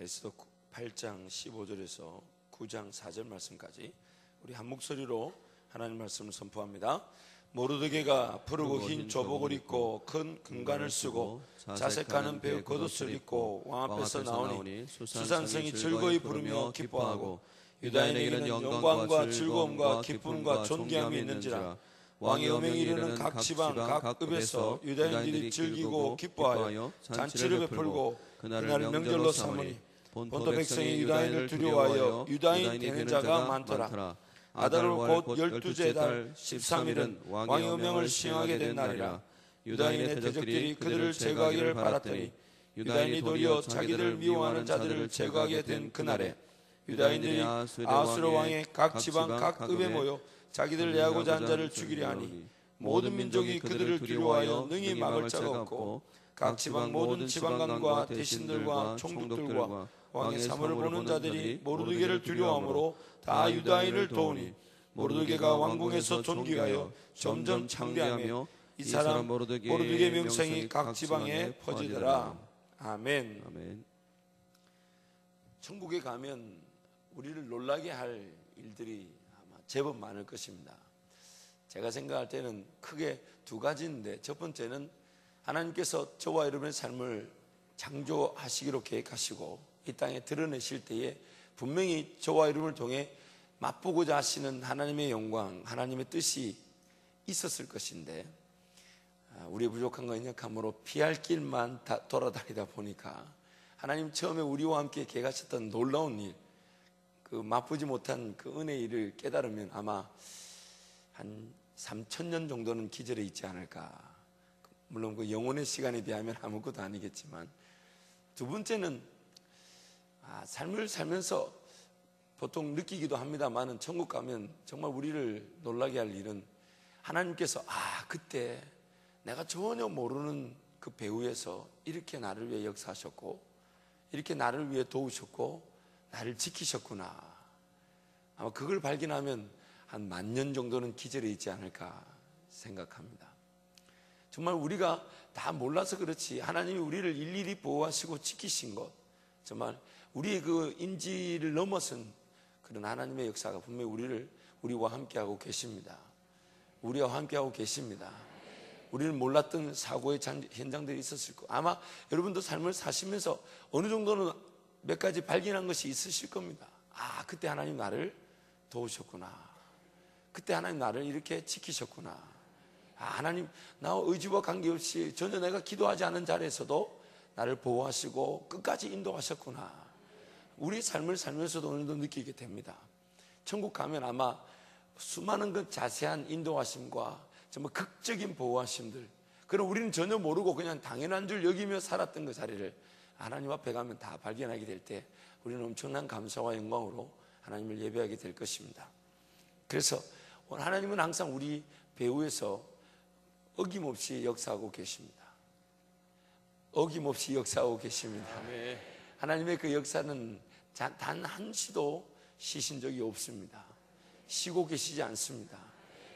에스더 8장 15절에서 9장 4절 말씀까지 우리 한 목소리로 하나님 말씀을 선포합니다. 모르드게가 푸르고 흰 조복을 입고 큰 금관을 쓰고 자색하는 배의 겉옷을 입고 왕 앞에서 나오니 수산성이 즐거이 부르며 기뻐하고 유다인에게는 영광과 즐거움과 기쁨과 존귀함이 있는지라. 왕의 어명이 이르는 각 지방 각 읍에서 유다인들이 즐기고 기뻐하여 잔치를 베풀고 그날을 명절로 삼으니 본토 백성이 유다인을 두려워하여 유다인 되는 자가 많더라. 아달월 곧 12째 달 13일은 왕의 어명을 시행하게 된 날이라. 유다인의 대적들이 그들을 제거하기를 바랐더니 유다인이 도리어 자기들 미워하는 자들을 제거하게 된 그날에 유다인들이 아수르 왕의 각 지방 각 읍에 모여 자기들 내하고자 한 자를 죽이려 하니 모든 민족이 그들을 두려워하여 능히 막을 자가 없고 각 지방 모든 지방관과 대신들과 총독들과 왕의 사물을 보는 자들이 모르드게를 두려워하므로 다 유다인을 도우니 모르드게가 왕궁에서 존귀하여 점점 창대하며 이 사람 모르드게 명성이 각 지방에 퍼지더라. 아멘. 아멘. 천국에 가면 우리를 놀라게 할 일들이 아마 제법 많을 것입니다. 제가 생각할 때는 크게 두 가지인데, 첫 번째는 하나님께서 저와 여러분의 삶을 창조하시기로 계획하시고 이 땅에 드러내실 때에 분명히 저와 여러분을 통해 맛보고자 하시는 하나님의 영광, 하나님의 뜻이 있었을 것인데, 우리의 부족한 것 인력함으로 피할 길만 돌아다니다 보니까 하나님 처음에 우리와 함께 계획하셨던 놀라운 일, 그 맛보지 못한 그 은혜의 일을 깨달으면 아마 한 3,000년 정도는 기절해 있지 않을까. 물론 그 영혼의 시간에 비하면 아무것도 아니겠지만, 두 번째는 삶을 살면서 보통 느끼기도 합니다만은 천국 가면 정말 우리를 놀라게 할 일은 하나님께서 그때 내가 전혀 모르는 그 배후에서 이렇게 나를 위해 역사하셨고 이렇게 나를 위해 도우셨고 나를 지키셨구나. 아마 그걸 발견하면 한 10,000년 정도는 기절해 있지 않을까 생각합니다. 정말 우리가 다 몰라서 그렇지 하나님이 우리를 일일이 보호하시고 지키신 것, 정말 우리의 그 인지를 넘어선 그런 하나님의 역사가 분명히 우리와 함께하고 계십니다. 우리와 함께하고 계십니다. 우리는 몰랐던 사고의 현장들이 있었을 거고, 아마 여러분도 삶을 사시면서 어느 정도는 몇 가지 발견한 것이 있으실 겁니다. 그때 하나님 나를 도우셨구나. 그때 하나님 나를 이렇게 지키셨구나. 하나님 나와 의지와 관계없이 전혀 내가 기도하지 않은 자리에서도 나를 보호하시고 끝까지 인도하셨구나. 우리 삶을 살면서도 어느 정도 느끼게 됩니다. 천국 가면 아마 수많은 그 자세한 인도하심과 정말 극적인 보호하심들, 그럼 우리는 전혀 모르고 그냥 당연한 줄 여기며 살았던 그 자리를 하나님 앞에 가면 다 발견하게 될 때 우리는 엄청난 감사와 영광으로 하나님을 예배하게 될 것입니다. 그래서 하나님은 항상 우리 배후에서 어김없이 역사하고 계십니다. 어김없이 역사하고 계십니다. 하나님의 그 역사는 단 한시도 쉬신 적이 없습니다. 쉬고 계시지 않습니다.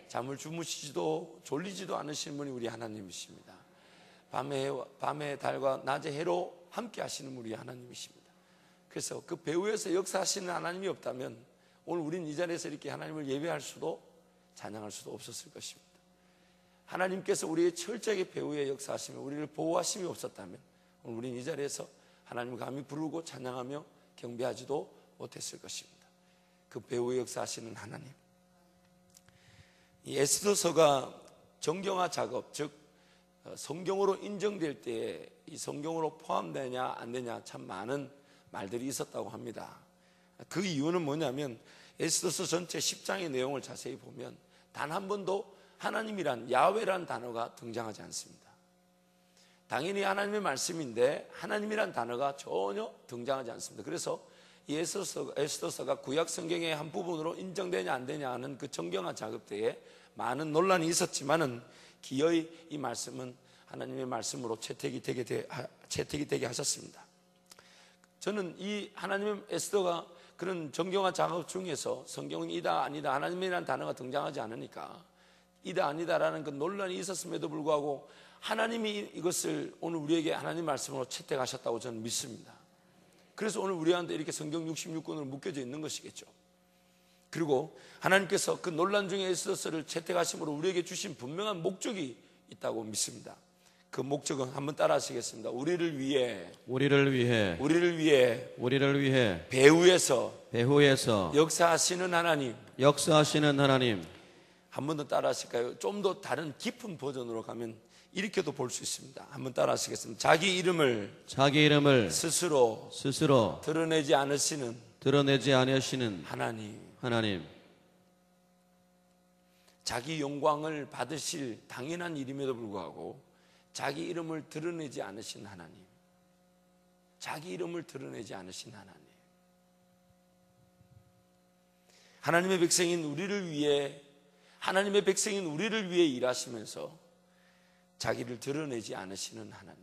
잠을 주무시지도 졸리지도 않으시는 분이 우리 하나님이십니다. 밤에 달과 낮에 해로 함께 하시는 우리 하나님이십니다. 그래서 그 배후에서 역사하시는 하나님이 없다면 오늘 우리는 이 자리에서 이렇게 하나님을 예배할 수도 찬양할 수도 없었을 것입니다. 하나님께서 우리의 철저하게 배후에 역사하시며 우리를 보호하심이 없었다면 오늘 우리는 이 자리에서 하나님을 감히 부르고 찬양하며 경배하지도 못했을 것입니다. 그 배후에 역사하시는 하나님. 이 에스더서가 정경화 작업, 즉 성경으로 인정될 때에 이 성경으로 포함되냐 안 되냐 참 많은 말들이 있었다고 합니다. 그 이유는 뭐냐면 에스더서 전체 10장의 내용을 자세히 보면 단 한 번도 하나님이란 야훼란 단어가 등장하지 않습니다. 당연히 하나님의 말씀인데 하나님이란 단어가 전혀 등장하지 않습니다. 그래서 이 에스더서가 구약 성경의 한 부분으로 인정되냐 안 되냐 하는 그 정경화 작업 때에 많은 논란이 있었지만은 기어이 이 말씀은 하나님의 말씀으로 채택이 되게 하셨습니다. 저는 이 하나님의 에스더가 그런 정경화 작업 중에서 성경은 이다 아니다 하나님이라는 단어가 등장하지 않으니까 이다 아니다라는 그 논란이 있었음에도 불구하고 하나님이 이것을 오늘 우리에게 하나님 말씀으로 채택하셨다고 저는 믿습니다. 그래서 오늘 우리한테 이렇게 성경 66권으로 묶여져 있는 것이겠죠. 그리고 하나님께서 그 논란 중에 에스더서를 채택하심으로 우리에게 주신 분명한 목적이 있다고 믿습니다. 그 목적은 한번 따라 하시겠습니다. 우리를 위해 배후에서 역사하시는 하나님. 한 번 더 따라 하실까요? 좀 더 다른 깊은 버전으로 가면 이렇게도 볼 수 있습니다. 한번 따라 하시겠습니다. 자기 이름을 스스로 드러내지 않으시는 하나님. 자기 영광을 받으실 당연한 일임에도 불구하고 자기 이름을 드러내지 않으신 하나님. 하나님의 백성인 우리를 위해 일하시면서 자기를 드러내지 않으시는 하나님.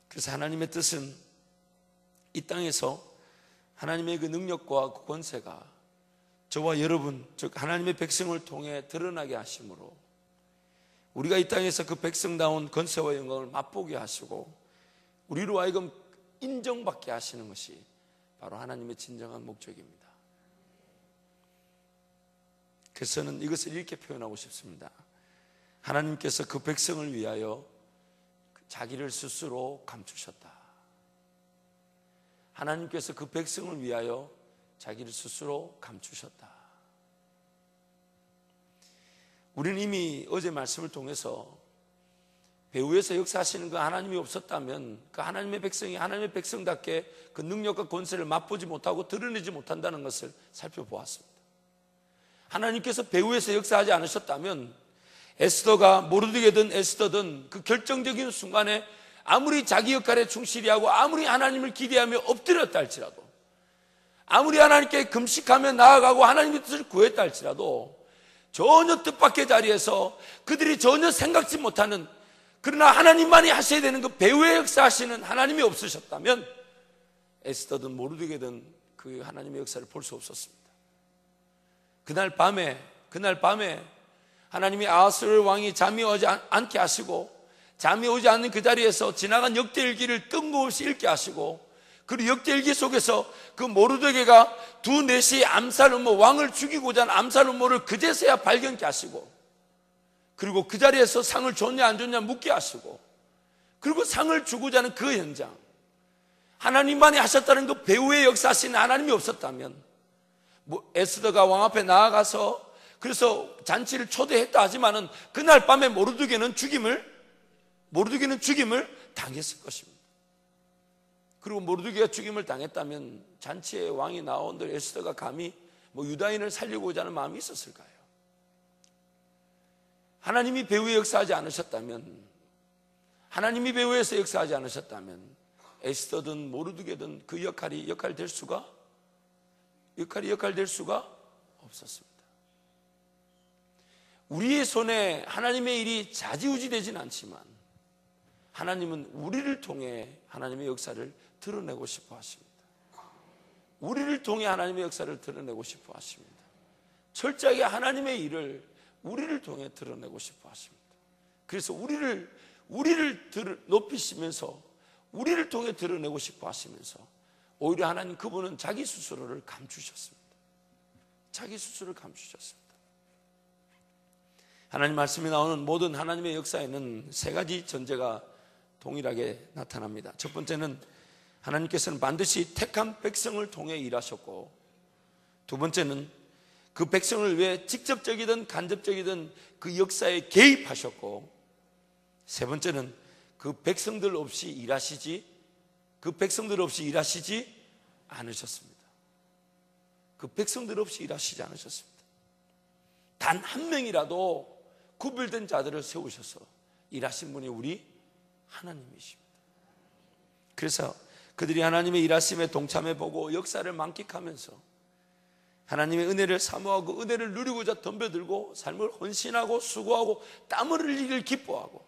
그래서 하나님의 뜻은 이 땅에서 하나님의 그 능력과 그 권세가 저와 여러분, 즉 하나님의 백성을 통해 드러나게 하심으로 우리가 이 땅에서 그 백성다운 권세와 영광을 맛보게 하시고 우리로 하여금 인정받게 하시는 것이 바로 하나님의 진정한 목적입니다. 그래서 저는 이것을 이렇게 표현하고 싶습니다. 하나님께서 그 백성을 위하여 자기를 스스로 감추셨다. 하나님께서 그 백성을 위하여 자기를 스스로 감추셨다. 우리는 이미 어제 말씀을 통해서 배후에서 역사하시는 그 하나님이 없었다면 그 하나님의 백성이 하나님의 백성답게 그 능력과 권세를 맛보지 못하고 드러내지 못한다는 것을 살펴보았습니다. 하나님께서 배후에서 역사하지 않으셨다면 에스더가 모르드게든 에스더든 그 결정적인 순간에 아무리 자기 역할에 충실히 하고 아무리 하나님을 기대하며 엎드렸다 할지라도 아무리 하나님께 금식하며 나아가고 하나님의 뜻을 구했다 할지라도 전혀 뜻밖의 자리에서 그들이 전혀 생각지 못하는, 그러나 하나님만이 하셔야 되는 그 배후에 역사하시는 하나님이 없으셨다면 에스더든 모르드게든 그 하나님의 역사를 볼 수 없었습니다. 그날 밤에 하나님이 아하스웨로 왕이 잠이 오지 않게 하시고 잠이 오지 않는 그 자리에서 지나간 역대일기를 뜬금없이 읽게 하시고, 그리고 역대일기 속에서 그 모르드게가 두 내시의 암살 음모, 왕을 죽이고자 하는 암살 음모를 그제서야 발견케 하시고, 그리고 그 자리에서 상을 줬냐 안 줬냐 묻게 하시고, 그리고 상을 주고자 하는 그 현장, 하나님만이 하셨다는 그 배후의 역사하시는 하나님이 없었다면 에스더가 왕 앞에 나아가서 그래서 잔치를 초대했다 하지만은 그날 밤에 모르드게는 죽임을 당했을 것입니다. 그리고 모르드게가 죽임을 당했다면 잔치에 왕이 나온들 에스더가 감히 유다인을 살리고자 하는 마음이 있었을까요? 하나님이 배후에 역사하지 않으셨다면, 하나님이 배후에서 역사하지 않으셨다면 에스더든 모르드게든 그 역할이 될 수가 없었습니다. 우리의 손에 하나님의 일이 좌지우지 되진 않지만 하나님은 우리를 통해 하나님의 역사를 드러내고 싶어 하십니다. 우리를 통해 하나님의 역사를 드러내고 싶어 하십니다. 철저하게 하나님의 일을 우리를 통해 드러내고 싶어 하십니다. 그래서 우리를 높이시면서 우리를 통해 드러내고 싶어 하시면서 오히려 하나님 그분은 자기 스스로를 감추셨습니다. 하나님 말씀이 나오는 모든 하나님의 역사에는 세 가지 전제가 동일하게 나타납니다. 첫 번째는 하나님께서는 반드시 택한 백성을 통해 일하셨고, 두 번째는 그 백성을 위해 직접적이든 간접적이든 그 역사에 개입하셨고, 세 번째는 그 백성들 없이 일하시지 않으셨습니다. 단 한 명이라도 구별된 자들을 세우셔서 일하신 분이 우리 하나님이십니다. 그래서 그들이 하나님의 일하심에 동참해보고 역사를 만끽하면서 하나님의 은혜를 사모하고 은혜를 누리고자 덤벼들고 삶을 헌신하고 수고하고 땀을 흘리기를 기뻐하고,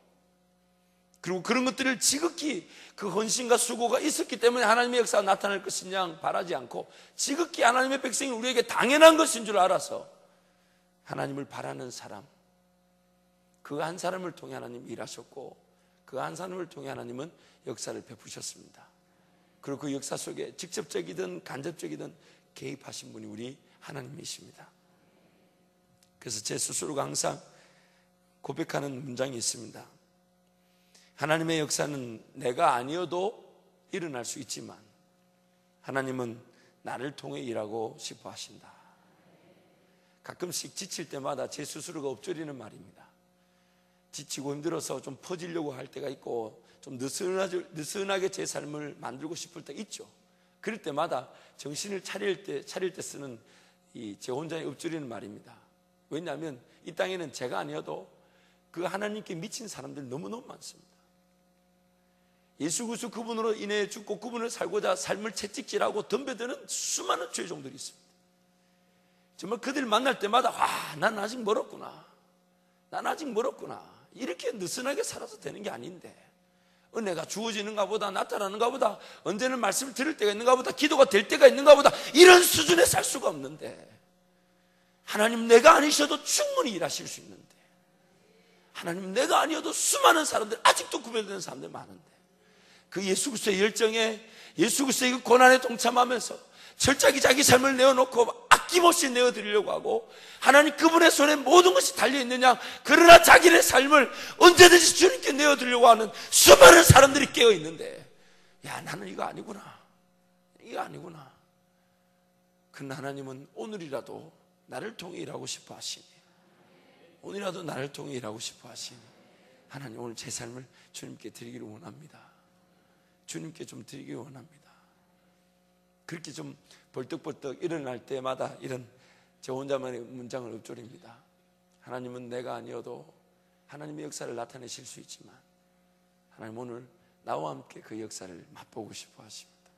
그리고 그런 것들을 지극히 그 헌신과 수고가 있었기 때문에 하나님의 역사가 나타날 것이냐 바라지 않고 지극히 하나님의 백성이 우리에게 당연한 것인 줄 알아서 하나님을 바라는 사람, 그 한 사람을 통해 하나님 일하셨고, 그 한 사람을 통해 하나님은 역사를 베푸셨습니다. 그리고 그 역사 속에 직접적이든 간접적이든 개입하신 분이 우리 하나님이십니다. 그래서 제 스스로가 항상 고백하는 문장이 있습니다. 하나님의 역사는 내가 아니어도 일어날 수 있지만 하나님은 나를 통해 일하고 싶어 하신다. 가끔씩 지칠 때마다 제 스스로가 엎드리는 말입니다. 지치고 힘들어서 좀 퍼지려고 할 때가 있고 좀 느슨하게 제 삶을 만들고 싶을 때 있죠. 그럴 때마다 정신을 차릴 때 쓰는 제 혼자의 엎드리는 말입니다. 왜냐하면 이 땅에는 제가 아니어도 그 하나님께 미친 사람들 너무너무 많습니다. 예수 그리스도 그분으로 인해 죽고 그분을 살고자 삶을 채찍질하고 덤벼드는 수많은 죄종들이 있습니다. 정말 그들 만날 때마다 난 아직 멀었구나, 난 아직 멀었구나, 이렇게 느슨하게 살아서 되는 게 아닌데, 은혜가 주어지는가 보다, 나타나는가 보다, 언제는 말씀을 들을 때가 있는가 보다, 기도가 될 때가 있는가 보다, 이런 수준에 살 수가 없는데, 하나님 내가 아니셔도 충분히 일하실 수 있는데, 하나님 내가 아니어도 수많은 사람들, 아직도 구별되는 사람들 많은데, 그 예수 그리스도의 열정에, 예수 그리스도의 그 고난에 동참하면서 철저하게 자기 삶을 내어놓고 아낌없이 내어드리려고 하고, 하나님 그분의 손에 모든 것이 달려있느냐, 그러나 자기의 삶을 언제든지 주님께 내어드리려고 하는 수많은 사람들이 깨어있는데, 야, 나는 이거 아니구나, 이거 아니구나. 그러나 하나님은 오늘이라도 나를 통해 일하고 싶어 하시니, 오늘이라도 나를 통해 일하고 싶어 하시니, 하나님 오늘 제 삶을 주님께 드리기를 원합니다. 주님께 좀 드리기를 원합니다. 그렇게 좀 벌떡벌떡 일어날 때마다 이런 제 혼자만의 문장을 읊조립니다. 하나님은 내가 아니어도 하나님의 역사를 나타내실 수 있지만 하나님 오늘 나와 함께 그 역사를 맛보고 싶어 하십니다.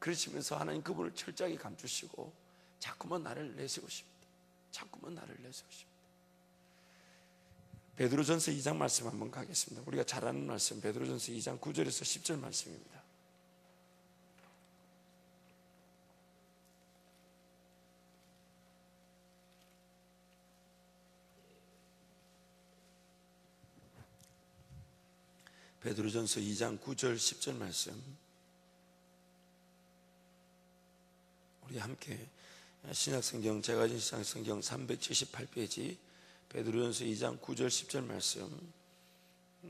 그러시면서 하나님 그분을 철저하게 감추시고 자꾸만 나를 내세우고 싶다. 자꾸만 나를 내세우고 싶다. 베드로전서 2장 말씀 한번 가겠습니다. 우리가 잘 아는 말씀, 베드로전서 2장 9절에서 10절 말씀입니다. 베드로전서 2장 9절 10절 말씀, 우리 함께 신약성경, 제가 가진 신약성경 378페이지 베드로전서 2장 9절 10절 말씀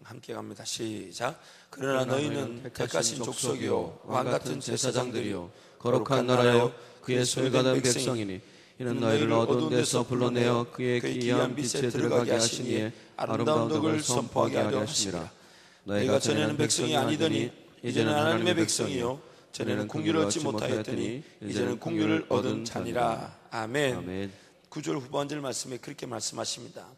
함께 갑니다. 시작. 그러나 너희는 택하신 족속이요 왕같은 제사장들이요 거룩한 나라요 그의 소유가 된 백성이니 이는 너희를 어두운 데서 불러내어 그의 기이한 빛에 들어가게 하신 이의 아름다운 덕을 선포하게 하려 하시니라. 너희가 전에는 백성이 아니더니 이제는 하나님의 백성이요 전에는 공유를 얻지 못하였더니 이제는 공유를 얻은 자니라. 아멘. 아멘. 9절 후반절 말씀에 그렇게 말씀하십니다.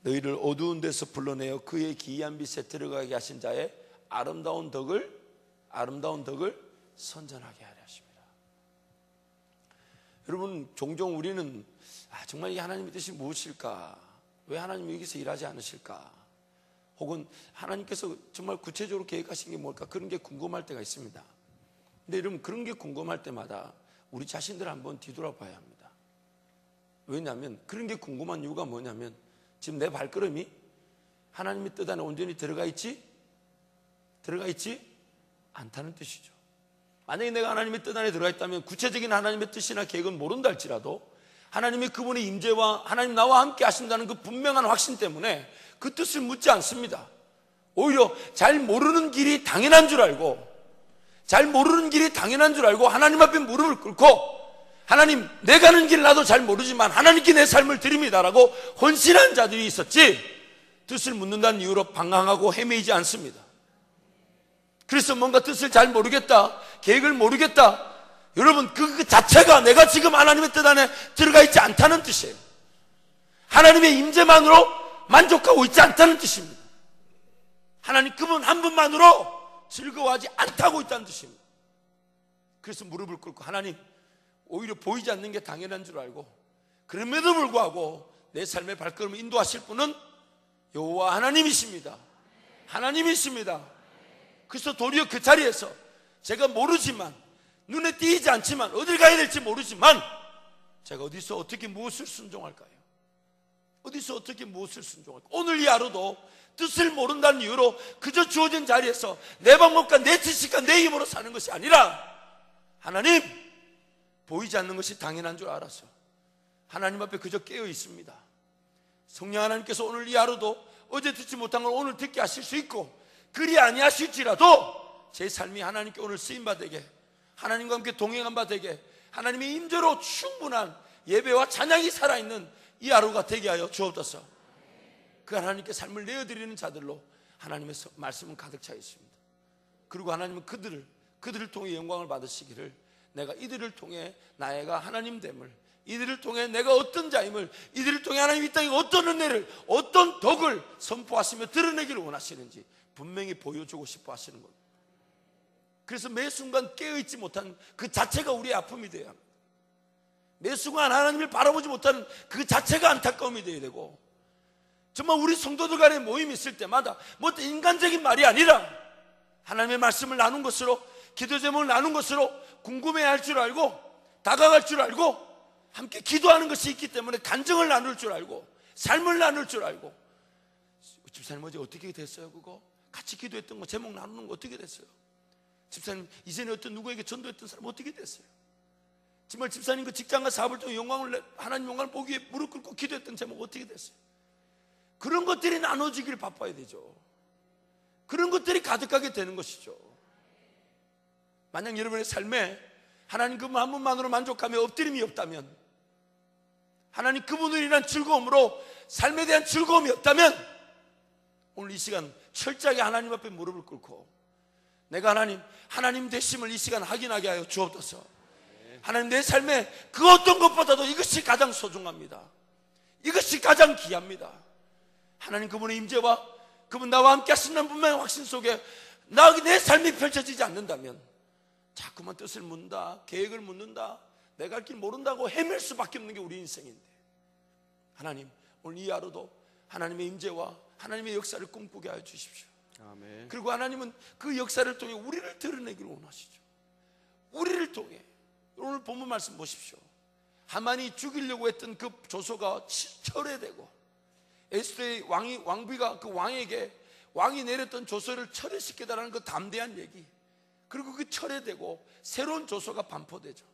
너희를 어두운 데서 불러내어 그의 기이한 빛에 들어가게 하신 자의 아름다운 덕을 선전하게 하려 하십니다. 여러분, 종종 우리는 정말 이 하나님의 뜻이 무엇일까? 왜 하나님이 여기서 일하지 않으실까? 혹은 하나님께서 정말 구체적으로 계획하신 게 뭘까? 그런 게 궁금할 때가 있습니다. 근데 여러분, 그런 게 궁금할 때마다 우리 자신들 한번 뒤돌아봐야 합니다. 왜냐하면 그런 게 궁금한 이유가 뭐냐면 지금 내 발걸음이 하나님의 뜻 안에 온전히 들어가 있지 않다는 뜻이죠. 만약에 내가 하나님의 뜻 안에 들어가 있다면 구체적인 하나님의 뜻이나 계획은 모른다 할지라도 하나님의 그분의 임재와 하나님 나와 함께 하신다는 그 분명한 확신 때문에 그 뜻을 묻지 않습니다. 오히려 잘 모르는 길이 당연한 줄 알고 하나님 앞에 무릎을 꿇고 하나님, 내 가는 길 나도 잘 모르지만 하나님께 내 삶을 드립니다라고 헌신한 자들이 있었지, 뜻을 묻는다는 이유로 방황하고 헤매이지 않습니다. 그래서 뭔가 뜻을 잘 모르겠다, 계획을 모르겠다, 여러분 그 자체가 내가 지금 하나님의 뜻 안에 들어가 있지 않다는 뜻이에요. 하나님의 임재만으로 만족하고 있지 않다는 뜻입니다. 하나님 그분 한 분만으로 즐거워하지 않다고 있다는 뜻입니다. 그래서 무릎을 꿇고 하나님, 오히려 보이지 않는 게 당연한 줄 알고 그럼에도 불구하고 내 삶의 발걸음을 인도하실 분은 여호와 하나님이십니다. 그래서 도리어 그 자리에서 제가 모르지만, 눈에 띄지 않지만, 어딜 가야 될지 모르지만 제가 어디서 어떻게 무엇을 순종할까요? 어디서 어떻게 무엇을 순종할까? 오늘 이 하루도 뜻을 모른다는 이유로 그저 주어진 자리에서 내 방법과 내 지식과 내 힘으로 사는 것이 아니라 하나님, 보이지 않는 것이 당연한 줄 알아서 하나님 앞에 그저 깨어 있습니다. 성령 하나님께서 오늘 이 하루도 어제 듣지 못한 걸 오늘 듣게 하실 수 있고, 그리 아니하실지라도 제 삶이 하나님께 오늘 쓰임받게, 하나님과 함께 동행한 바 되게, 하나님의 임재로 충분한 예배와 찬양이 살아있는 이 하루가 되게 하여 주옵소서. 그 하나님께 삶을 내어드리는 자들로 하나님의 말씀은 가득 차 있습니다. 그리고 하나님은 그들을 통해 영광을 받으시기를, 내가 이들을 통해 나애가 하나님됨을, 이들을 통해 내가 어떤 자임을, 이들을 통해 하나님 이 땅에 어떤 은혜를, 어떤 덕을 선포하시며 드러내기를 원하시는지 분명히 보여주고 싶어 하시는 겁니다. 그래서 매 순간 깨어있지 못한 그 자체가 우리의 아픔이 되어야 합니다. 매 순간 하나님을 바라보지 못하는 그 자체가 안타까움이 되어야 되고, 정말 우리 성도들 간에 모임이 있을 때마다 뭐 인간적인 말이 아니라 하나님의 말씀을 나눈 것으로, 기도 제목을 나눈 것으로 궁금해할 줄 알고, 다가갈 줄 알고, 함께 기도하는 것이 있기 때문에 간증을 나눌 줄 알고, 삶을 나눌 줄 알고, 집사님 어제 어떻게 됐어요? 그거 같이 기도했던 거 제목 나누는 거 어떻게 됐어요? 집사님 이전에 어떤 누구에게 전도했던 사람 어떻게 됐어요? 정말 집사님 그 직장과 사업을 통해 하나님 영광을 보기 위해 무릎 꿇고 기도했던 제목 어떻게 됐어요? 그런 것들이 나눠지길 바빠야 되죠. 그런 것들이 가득하게 되는 것이죠. 만약 여러분의 삶에 하나님 그분 한 분만으로 만족하며 엎드림이 없다면, 하나님 그분으로 인한 즐거움으로 삶에 대한 즐거움이 없다면, 오늘 이 시간 철저하게 하나님 앞에 무릎을 꿇고 내가 하나님 되심을 이 시간 확인하게 하여 주옵소서. 하나님, 내 삶에 그 어떤 것보다도 이것이 가장 소중합니다. 이것이 가장 귀합니다. 하나님 그분의 임재와 그분 나와 함께 하신다는 분명한 확신 속에 내 삶이 펼쳐지지 않는다면 자꾸만 뜻을 묻는다, 계획을 묻는다, 내가 갈 길 모른다고 헤맬 수밖에 없는 게 우리 인생인데, 하나님 오늘 이 하루도 하나님의 임재와 하나님의 역사를 꿈꾸게 하여 주십시오. 아멘. 그리고 하나님은 그 역사를 통해 우리를 드러내기를 원하시죠. 우리를 통해. 오늘 본문 말씀 보십시오. 하만이 죽이려고 했던 그 조소가 철회되고, 에스더의 왕비가 그 왕에게 왕이 내렸던 조서를 철회시키다라는 그 담대한 얘기, 그리고 그 철회되고 새로운 조서가 반포되죠.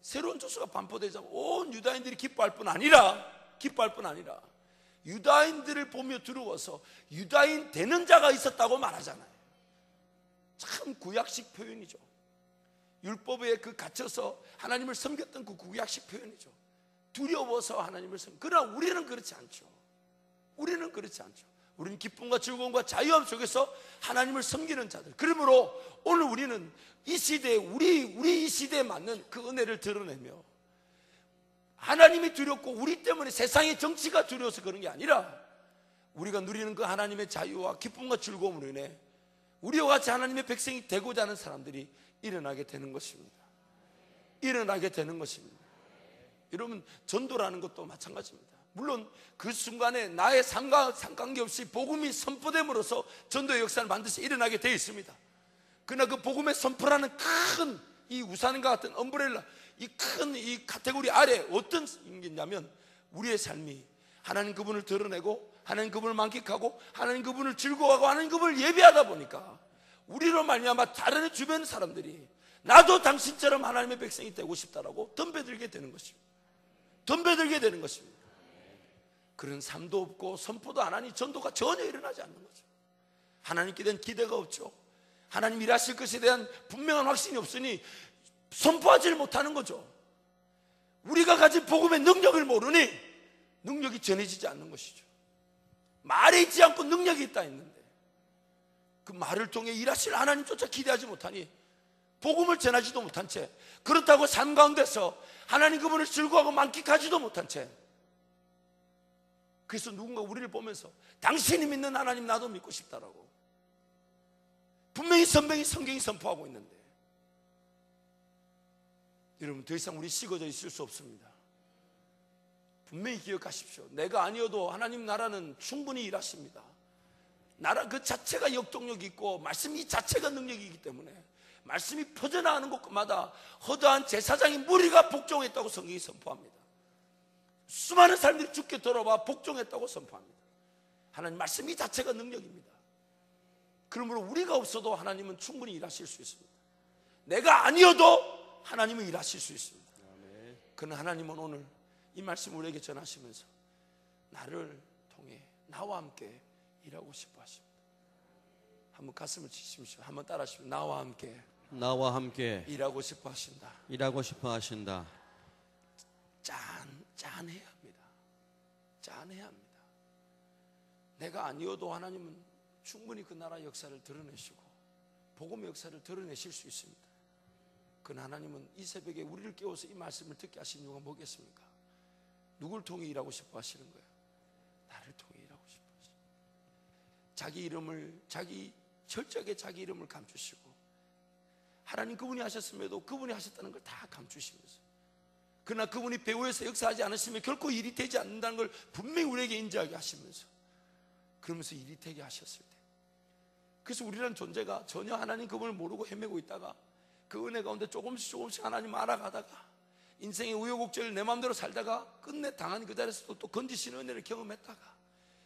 새로운 조서가 반포되자 온 유다인들이 기뻐할 뿐 아니라 유다인들을 보며 두려워서 유다인 되는 자가 있었다고 말하잖아요. 참 구약식 표현이죠. 율법에 그 갇혀서 하나님을 섬겼던 그 구약식 표현이죠. 두려워서 하나님을 그러나 우리는 그렇지 않죠. 우리는 기쁨과 즐거움과 자유함 속에서 하나님을 섬기는 자들. 그러므로 오늘 우리는 이 시대에 우리 이 시대에 맞는 그 은혜를 드러내며, 하나님이 두렵고 우리 때문에 세상의 정치가 두려워서 그런 게 아니라 우리가 누리는 그 하나님의 자유와 기쁨과 즐거움으로 인해 우리와 같이 하나님의 백성이 되고자 하는 사람들이 일어나게 되는 것입니다. 여러분, 전도라는 것도 마찬가지입니다. 물론 그 순간에 나의 상관계없이 복음이 선포됨으로써 전도의 역사는 반드시 일어나게 되어 있습니다. 그러나 그 복음의 선포라는 큰 이 우산과 같은 엄브렐라, 이 큰 이 카테고리 아래 어떤 게 있냐면, 우리의 삶이 하나님 그분을 드러내고 하나님 그분을 만끽하고 하나님 그분을 즐거워하고 하나님 그분을 예배하다 보니까 우리로 말미암아 다른 주변 사람들이 나도 당신처럼 하나님의 백성이 되고 싶다라고 덤벼들게 되는 것입니다. 그런 삶도 없고 선포도 안 하니 전도가 전혀 일어나지 않는 거죠. 하나님께 대한 기대가 없죠. 하나님 일하실 것에 대한 분명한 확신이 없으니 선포하지를 못하는 거죠. 우리가 가진 복음의 능력을 모르니 능력이 전해지지 않는 것이죠. 말에 있지 않고 능력이 있다 했는데 그 말을 통해 일하실 하나님조차 기대하지 못하니 복음을 전하지도 못한 채, 그렇다고 삶 가운데서 하나님 그분을 즐거워하고 만끽하지도 못한 채, 그래서 누군가 우리를 보면서 당신이 믿는 하나님 나도 믿고 싶다라고 분명히 성경이 선포하고 있는데, 여러분 더 이상 우리 식어져 있을 수 없습니다. 분명히 기억하십시오. 내가 아니어도 하나님 나라는 충분히 일하십니다. 나라 그 자체가 역동력이 있고 말씀이 자체가 능력이기 때문에 말씀이 퍼져나가는 곳마다 허다한 제사장의 무리가 복종했다고 성경이 선포합니다. 수많은 사람들이 죽게 돌아와 복종했다고 선포합니다. 하나님 말씀 이 자체가 능력입니다. 그러므로 우리가 없어도 하나님은 충분히 일하실 수 있습니다. 내가 아니어도 하나님은 일하실 수 있습니다. 그러나 하나님은 오늘 이 말씀 우리에게 전하시면서 나를 통해 나와 함께 일하고 싶어 하십니다. 한번 가슴을 치십시오. 한번 따라 하십시오. 나와 함께 일하고 싶어 하신다. 짠해야 합니다. 짠해야 합니다. 내가 아니어도 하나님은 충분히 그 나라 역사를 드러내시고 복음의 역사를 드러내실 수 있습니다. 그러나 하나님은 이 새벽에 우리를 깨워서 이 말씀을 듣게 하신 이유가 뭐겠습니까? 누굴 통해 일하고 싶어 하시는 거예요? 나를 통해 일하고 싶어 하십니다. 자기 이름을 철저하게 자기 이름을 감추시고 하나님 그분이 하셨음에도 그분이 하셨다는 걸 다 감추시면서, 그러나 그분이 배후에서 역사하지 않으시면 결코 일이 되지 않는다는 걸 분명히 우리에게 인지하게 하시면서, 그러면서 일이 되게 하셨을 때, 그래서 우리라는 존재가 전혀 하나님 그분을 모르고 헤매고 있다가 그 은혜 가운데 조금씩 하나님 알아가다가 인생의 우여곡절을 내 마음대로 살다가 끝내 당한 그 자리에서 또 건지시는 은혜를 경험했다가,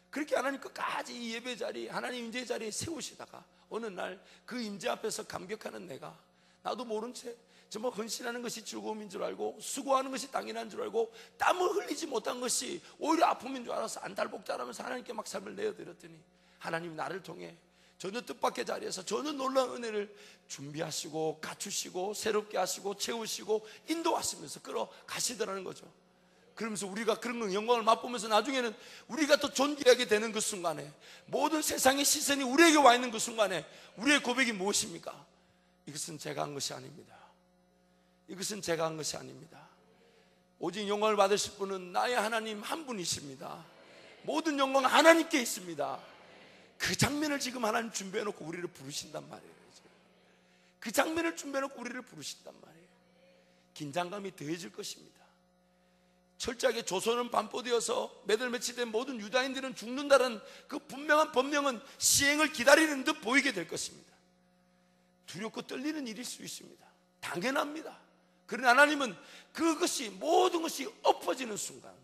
그렇게 하나님 끝까지 이 예배 자리, 하나님 임재 자리에 세우시다가 어느 날 그 임재 앞에서 감격하는 내가, 나도 모른 채 정말 헌신하는 것이 즐거움인 줄 알고 수고하는 것이 당연한 줄 알고 땀을 흘리지 못한 것이 오히려 아픔인 줄 알아서 안달복달하면서 하나님께 막 삶을 내어드렸더니 하나님이 나를 통해 전혀 뜻밖의 자리에서 전혀 놀라운 은혜를 준비하시고 갖추시고 새롭게 하시고 채우시고 인도하시면서 끌어가시더라는 거죠. 그러면서 우리가 그런 영광을 맛보면서 나중에는 우리가 또 존귀하게 되는 그 순간에, 모든 세상의 시선이 우리에게 와 있는 그 순간에 우리의 고백이 무엇입니까? 이것은 제가 한 것이 아닙니다. 이것은 제가 한 것이 아닙니다. 오직 영광을 받으실 분은 나의 하나님 한 분이십니다. 모든 영광은 하나님께 있습니다. 그 장면을 지금 하나님 준비해놓고 우리를 부르신단 말이에요. 그 장면을 준비해놓고 우리를 부르신단 말이에요. 긴장감이 더해질 것입니다. 철저하게 조선은 반포되어서 몇 월 며칠 된 모든 유다인들은 죽는다는 그 분명한 법령은 시행을 기다리는 듯 보이게 될 것입니다. 두렵고 떨리는 일일 수 있습니다. 당연합니다. 그러나 하나님은 그것이 모든 것이 엎어지는 순간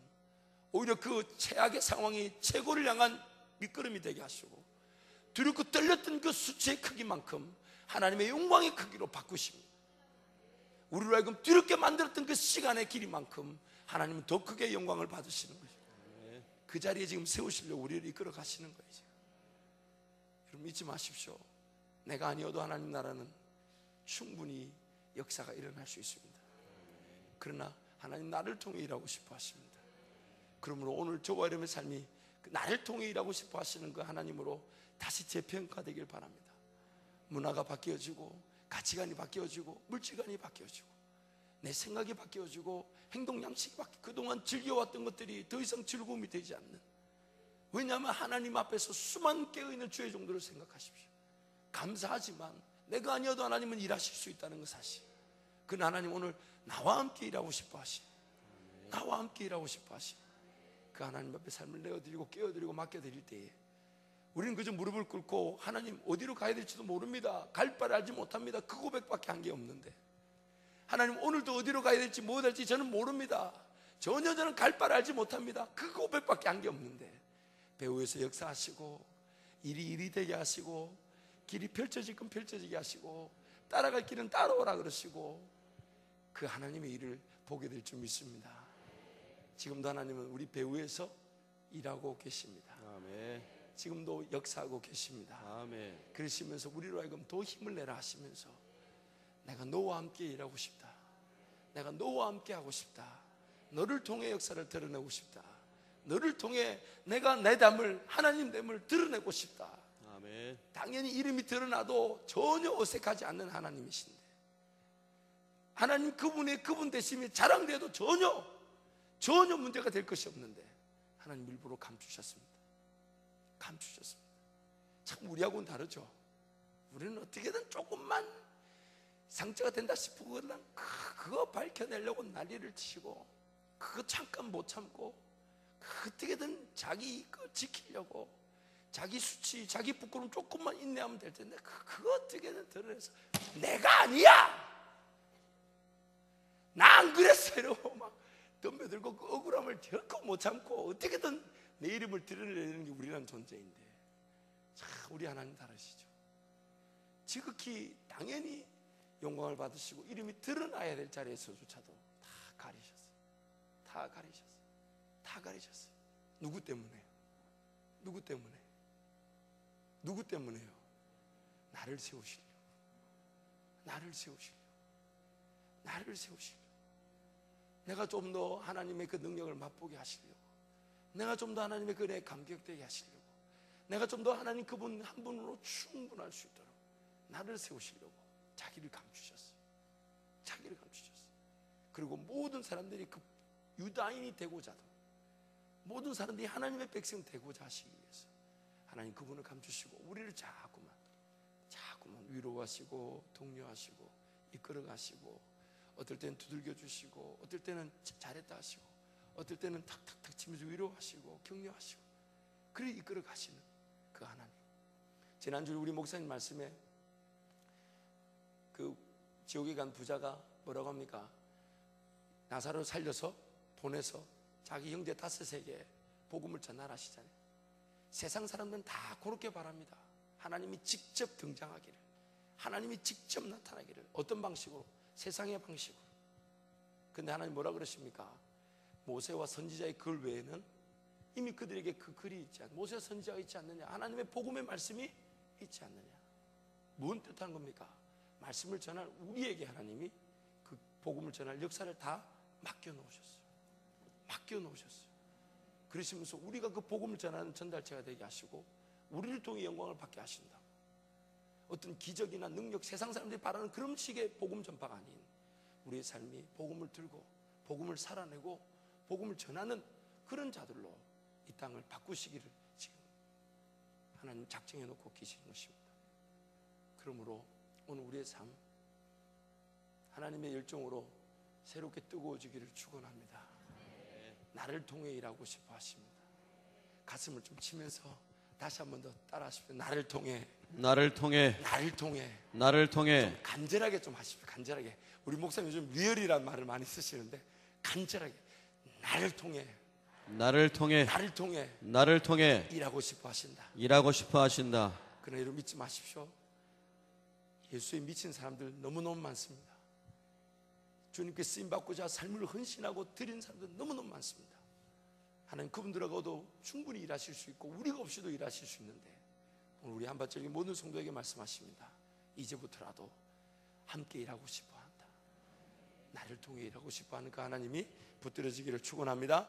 오히려 그 최악의 상황이 최고를 향한 밑거름이 되게 하시고, 두렵고 떨렸던 그 수치의 크기만큼 하나님의 영광의 크기로 바꾸십니다. 우리로 하여금 두렵게 만들었던 그 시간의 길이만큼 하나님은 더 크게 영광을 받으시는 거죠. 그 자리에 지금 세우시려고 우리를 이끌어 가시는 거예요. 여러분 잊지 마십시오. 내가 아니어도 하나님 나라는 충분히 역사가 일어날 수 있습니다. 그러나 하나님 나를 통해 일하고 싶어 하십니다. 그러므로 오늘 저와 여러분의 삶이 나를 통해 일하고 싶어 하시는 그 하나님으로 다시 재평가되길 바랍니다. 문화가 바뀌어지고 가치관이 바뀌어지고 물질관이 바뀌어지고 내 생각이 바뀌어지고 행동 양식이 그동안 즐겨왔던 것들이 더 이상 즐거움이 되지 않는, 왜냐하면 하나님 앞에서 수만 깨어있는 주의 정도를 생각하십시오. 감사하지만 내가 아니어도 하나님은 일하실 수 있다는 그 사실, 그 하나님 오늘 나와 함께 일하고 싶어 하시, 나와 함께 일하고 싶어 하시, 그 하나님 앞에 삶을 내어드리고 깨어드리고 맡겨드릴 때에 우리는 그저 무릎을 꿇고 하나님 어디로 가야 될지도 모릅니다, 갈 바를 알지 못합니다, 그 고백밖에 한 게 없는데, 하나님 오늘도 어디로 가야 될지 뭐 될지 저는 모릅니다, 전혀 저는 갈 바를 알지 못합니다, 그 고백밖에 한 게 없는데 배후에서 역사하시고 일이 되게 하시고 길이 펼쳐질 건 펼쳐지게 하시고 따라갈 길은 따라오라 그러시고 그 하나님의 일을 보게 될 줄 믿습니다. 지금도 하나님은 우리 배후에서 일하고 계십니다. 아멘. 지금도 역사하고 계십니다. 아멘. 그러시면서 우리로 하여금 더 힘을 내라 하시면서 내가 너와 함께 일하고 싶다, 내가 너와 함께 하고 싶다, 너를 통해 역사를 드러내고 싶다, 너를 통해 내가 내 됨을, 하나님 됨을 드러내고 싶다. 아멘. 당연히 이름이 드러나도 전혀 어색하지 않는 하나님이신데, 하나님 그분 되심이 자랑돼도 전혀 문제가 될 것이 없는데 하나님 일부러 감추셨습니다. 참 우리하고는 다르죠. 우리는 어떻게든 조금만 상처가 된다 싶으면 그거 밝혀내려고 난리를 치고, 그거 잠깐 못 참고 어떻게든 자기 거 지키려고 자기 수치, 자기 부끄러움 조금만 인내하면 될 텐데 그거 어떻게든 드러내서 내가 아니야, 나 안 그랬어 이러고 막 덤벼들고 그 억울함을 결코 못 참고 어떻게든 내 이름을 드러내는 게 우리라는 존재인데, 참 우리 하나님 다르시죠. 지극히 당연히 영광을 받으시고 이름이 드러나야 될 자리에서조차도 다 가리셨어요. 다 가리셨어요. 다 가리셨어요. 누구 때문에요? 누구 때문에? 누구 때문에요? 나를 세우시려고. 나를 세우시려고. 나를 세우시려고. 내가 좀 더 하나님의 그 능력을 맛보게 하시려고. 내가 좀 더 하나님의 그 은혜에 감격되게 하시려고. 내가 좀 더 하나님 그분 한 분으로 충분할 수 있도록 나를 세우시려고 자기를 감추셨어요. 자기를 감추셨어요. 그리고 모든 사람들이 그 유다인이 되고자도, 모든 사람들이 하나님의 백성 되고자 하시기 위해서 하나님 그분을 감추시고 우리를 자꾸만 위로하시고 독려하시고 이끌어가시고, 어떨 때는 두들겨 주시고, 어떨 때는 잘했다 하시고, 어떨 때는 탁탁탁 치면서 위로하시고 격려하시고, 그래 이끌어 가시는 그 하나님. 지난주에 우리 목사님 말씀에 그 지옥에 간 부자가 뭐라고 합니까? 나사로 살려서 보내서 자기 형제 5에게 복음을 전하라시잖아요. 세상 사람들은 다 그렇게 바랍니다. 하나님이 직접 등장하기를, 하나님이 직접 나타나기를. 어떤 방식으로? 세상의 방식으로. 근데 하나님 뭐라 그러십니까? 모세와 선지자의 글 외에는 이미 그들에게 그 글이 있지 않느냐, 모세와 선지자가 있지 않느냐, 하나님의 복음의 말씀이 있지 않느냐. 무슨 뜻하는 겁니까? 말씀을 전할 우리에게 하나님이 그 복음을 전할 역사를 다 맡겨놓으셨어요. 맡겨놓으셨어요. 그러시면서 우리가 그 복음을 전하는 전달체가 되게 하시고 우리를 통해 영광을 받게 하신다. 어떤 기적이나 능력, 세상 사람들이 바라는 그런 식의 복음 전파가 아닌 우리의 삶이 복음을 들고 복음을 살아내고 복음을 전하는 그런 자들로 이 땅을 바꾸시기를 지금 하나님 작정해 놓고 계신 것입니다. 그러므로 오늘 우리의 삶 하나님의 열정으로 새롭게 뜨거워지기를 축원합니다. 나를 통해 일하고 싶어 하십니다. 가슴을 좀 치면서 다시 한 번 더 따라 하십시오. 나를 통해, 나를 통해, 나를 통해, 나를 통해. 좀 간절하게 좀 하십시오. 간절하게. 우리 목사님 요즘 리얼이라는 말을 많이 쓰시는데 간절하게 나를 통해, 나를 통해, 나를 통해, 나를 통해 일하고 싶어 하신다. 일하고 싶어 하신다. 그러나 이런 믿지 마십시오. 예수에 미친 사람들 너무너무 많습니다. 주님께 쓰임받고자 삶을 헌신하고 드린 사람들 너무너무 많습니다. 하나님 그분들하고도 충분히 일하실 수 있고 우리가 없이도 일하실 수 있는데, 오늘 우리 한밭절기 모든 성도에게 말씀하십니다. 이제부터라도 함께 일하고 싶어 한다. 나를 통해 일하고 싶어 하는 그 하나님이 붙들어지기를 축원합니다.